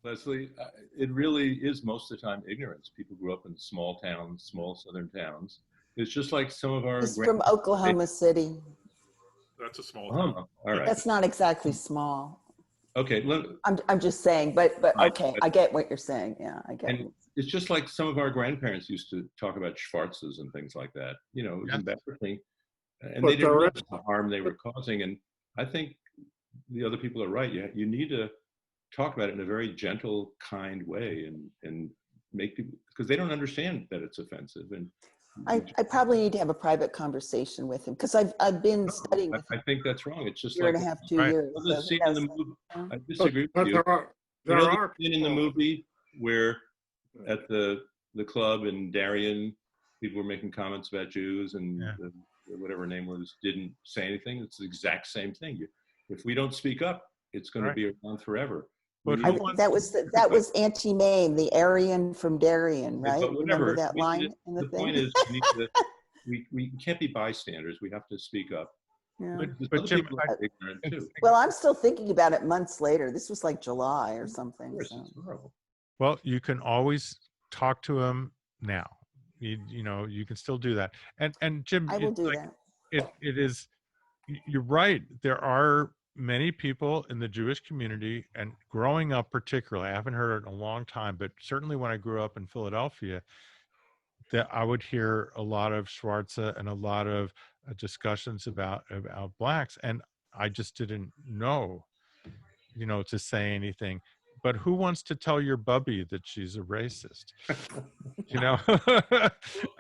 Leslie, it really is most of the time ignorance. People grew up in small towns, small southern towns. It's just like some of our. He's from Oklahoma City. That's a small town. All right. That's not exactly small. Okay. I'm just saying, but right. Okay, I get what you're saying. Yeah, I get it. It's just like some of our grandparents used to talk about Schwarzes and things like that. You know, it was embarrassing. And they didn't realize the harm they were causing. And I think the other people are right. You need to talk about it in a very gentle, kind way and make people, because they don't understand that it's offensive. And I probably need to have a private conversation with him, because I've been studying with him. I think that's wrong. It's just year and a half, 2 years. The scene in the movie, I disagree with you. There are scene in the movie where at the club in Darien, people were making comments about Jews, and whatever name was didn't say anything. It's the exact same thing. If we don't speak up, it's going to be around forever. But that was Auntie Mame, the Aryan from Darien, right? But whatever. Remember that line in the thing? Point is, we can't be bystanders. We have to speak up. Yeah. But Jim, ignorant too. Well, I'm still thinking about it months later. This was like July or something. Of course, it's horrible. Well, you can always talk to him now. You know, you can still do that. And Jim, I will do that. It is, you're right. There are many people in the Jewish community, and growing up particularly, I haven't heard it in a long time, but certainly when I grew up in Philadelphia, that I would hear a lot of Schwarze and a lot of discussions about blacks, and I just didn't know, you know, to say anything. But who wants to tell your bubby that she's a racist? You know,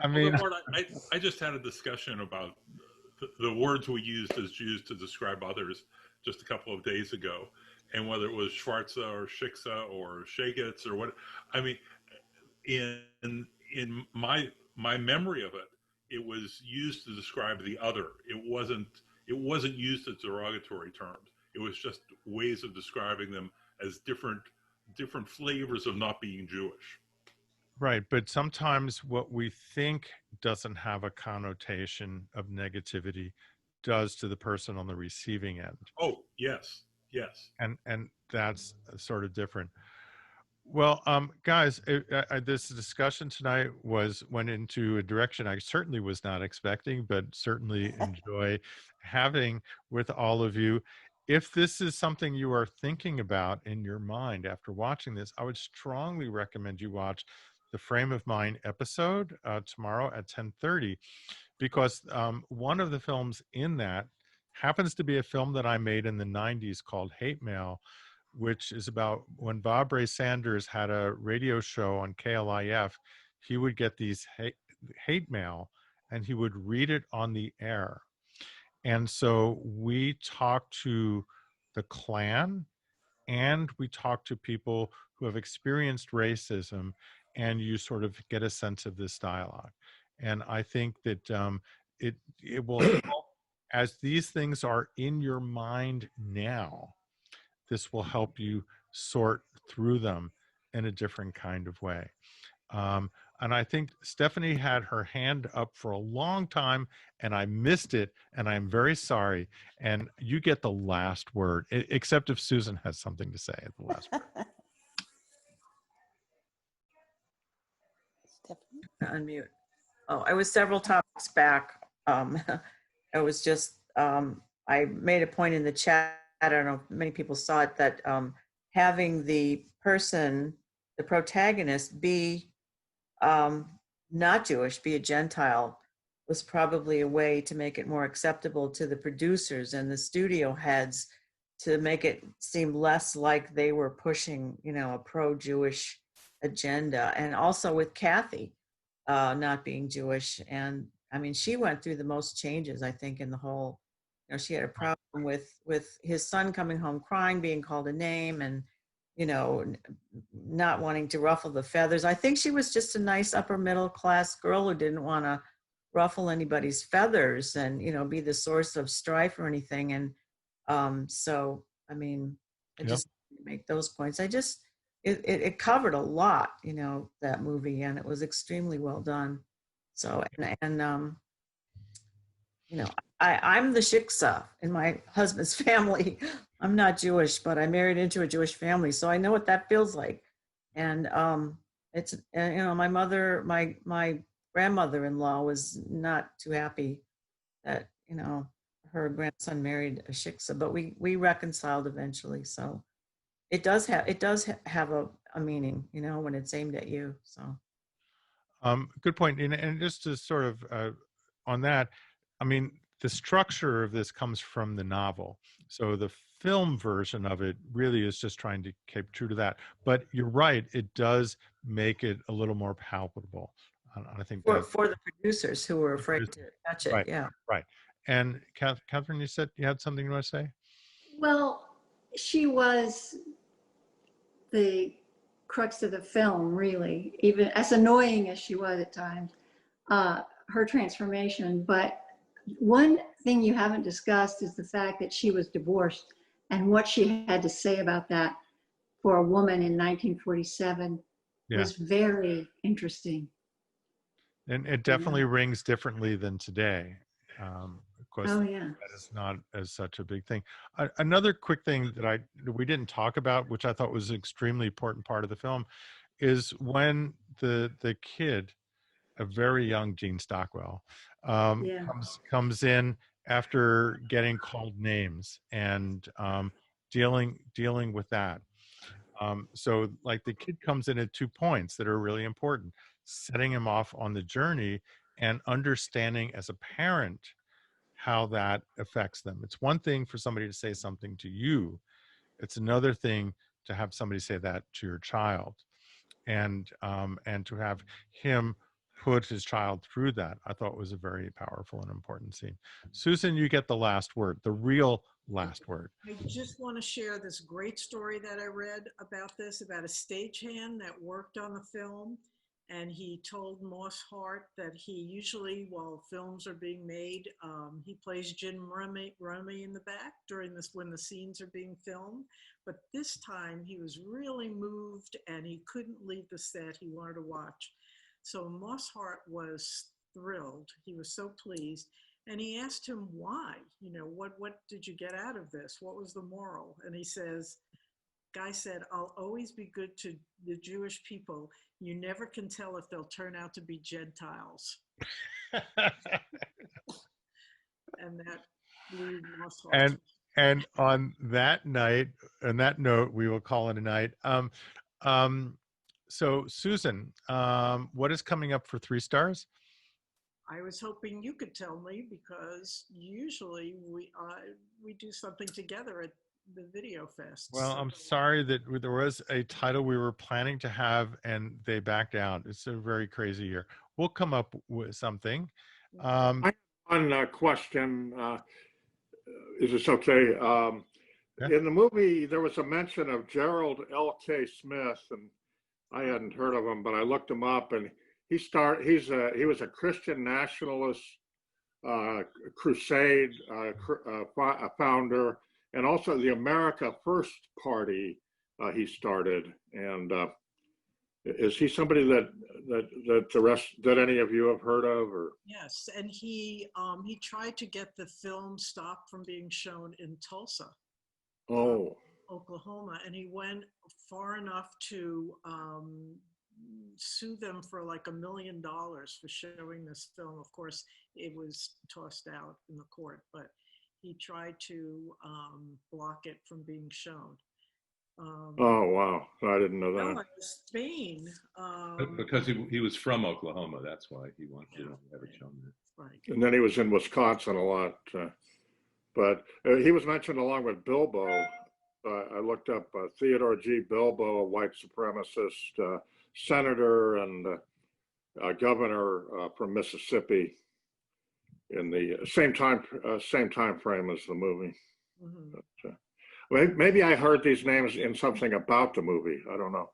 I mean, I just had a discussion about the words we used as Jews to describe others just a couple of days ago, and whether it was Schwarze or Shiksa or Shagitz or what. I mean, in my memory of it, it was used to describe the other. It wasn't used as derogatory terms. It was just ways of describing them as different flavors of not being Jewish. Right, but sometimes what we think doesn't have a connotation of negativity does to the person on the receiving end. Oh, yes. And that's sort of different. Well, guys, this discussion tonight went into a direction I certainly was not expecting, but certainly enjoy having with all of you. If this is something you are thinking about in your mind after watching this, I would strongly recommend you watch the Frame of Mind episode tomorrow at 10:30, because one of the films in that happens to be a film that I made in the 90s called Hate Mail, which is about when Bob Ray Sanders had a radio show on KLIF. He would get these hate mail and he would read it on the air. And so we talked to the Klan and we talked to people who have experienced racism, and you sort of get a sense of this dialogue. And I think that it will help, as these things are in your mind now, this will help you sort through them in a different kind of way. And I think Stephanie had her hand up for a long time and I missed it, and I'm very sorry. And you get the last word, except if Susan has something to say at the last word. Stephanie? Unmute. Oh, I was several topics back It was just, I made a point in the chat, I don't know if many people saw it, that having the person, the protagonist, be not Jewish, be a Gentile, was probably a way to make it more acceptable to the producers and the studio heads, to make it seem less like they were pushing, a pro-Jewish agenda. And also with Kathy not being Jewish. And I mean, she went through the most changes, I think, in the whole, she had a problem with his son coming home crying, being called a name, and, not wanting to ruffle the feathers. I think she was just a nice upper middle class girl who didn't want to ruffle anybody's feathers and, be the source of strife or anything. And so, I mean, I Yep. just make those points. It covered a lot, that movie, and it was extremely well done. So, I'm the shiksa in my husband's family. I'm not Jewish, but I married into a Jewish family, so I know what that feels like. And it's, my grandmother-in-law was not too happy that, her grandson married a shiksa, but we reconciled eventually. So it does have a meaning, when it's aimed at you. So Good point. And just to sort of on that, I mean, the structure of this comes from the novel. So the film version of it really is just trying to keep true to that. But you're right, it does make it a little more palpable. I think that for the producers who were afraid to touch it, right, yeah. right. And Catherine, you said you had something you want to say? Well, she was the crux of the film, really, even as annoying as she was at times, her transformation. But one thing you haven't discussed is the fact that she was divorced, and what she had to say about that for a woman in 1947 was very interesting. And it definitely rings differently than today. Of course, oh, yeah. that is not as such a big thing. Another quick thing that we didn't talk about, which I thought was an extremely important part of the film, is when the kid, a very young Gene Stockwell, comes in after getting called names and dealing with that. So like the kid comes in at 2 points that are really important, setting him off on the journey and understanding as a parent how that affects them. It's one thing for somebody to say something to you. It's another thing to have somebody say that to your child, and to have him put his child through that. I thought was a very powerful and important scene. Susan, you get the last word, the real last word. I just want to share this great story that I read about this, about a stagehand that worked on the film. And he told Moss Hart that he usually, while films are being made, he plays Jim Rummy in the back during this, when the scenes are being filmed. But this time he was really moved and he couldn't leave the set. He wanted to watch. So Moss Hart was thrilled. He was so pleased. And he asked him why, what did you get out of this? What was the moral? And he says, guy said, I'll always be good to the Jewish people. You never can tell if they'll turn out to be Gentiles. And that blew Moss Hart. And on that note, we will call it a night. So Susan, what is coming up for 3 Stars? I was hoping you could tell me, because usually we do something together at the Video Fest. Well, I'm sorry that there was a title we were planning to have and they backed out. It's a very crazy year. We'll come up with something. I have one question. Is this okay? In the movie, there was a mention of Gerald L.K. Smith, and I hadn't heard of him, but I looked him up, and he was a Christian nationalist, crusade founder, and also the America First Party he started. And is he somebody that any of you have heard of? Or yes, and he tried to get the film stopped from being shown in Tulsa, Oklahoma, and he went far enough to sue them for like $1 million for showing this film. Of course, it was tossed out in the court, but he tried to block it from being shown. Oh, wow. I didn't know No, that. in Spain. Because he was from Oklahoma, that's why he wanted to have it shown there. Right. And then he was in Wisconsin a lot. But he was mentioned along with Bilbo. I looked up Theodore G. Bilbo, a white supremacist senator and governor from Mississippi in the same time frame as the movie. Mhm. But, maybe I heard these names in something about the movie. I don't know.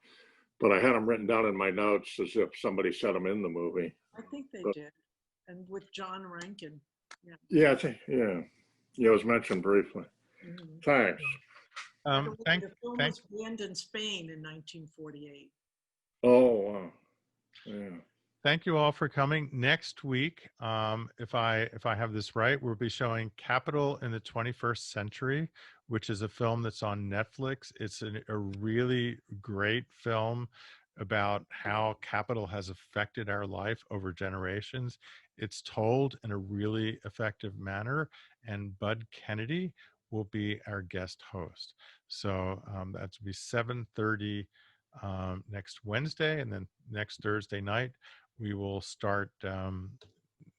But I had them written down in my notes as if somebody said them in the movie. I think they did. And with John Rankin. Yeah. Yeah, I think, yeah. Yeah, it was mentioned briefly. Mhm. Thanks. By the way, the film was banned in Spain in 1948. Oh, wow. Yeah. Thank you all for coming. Next week, if I have this right, we'll be showing Capital in the 21st Century, which is a film that's on Netflix. It's a really great film about how capital has affected our life over generations. It's told in a really effective manner, and Bud Kennedy will be our guest host. So that's will be 7:30 next Wednesday, and then next Thursday night we will start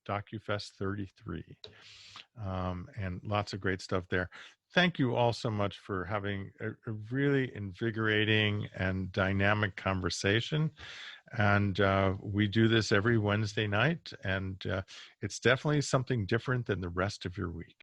DocuFest 33, and lots of great stuff there. Thank you all so much for having a really invigorating and dynamic conversation. And we do this every Wednesday night, and it's definitely something different than the rest of your week.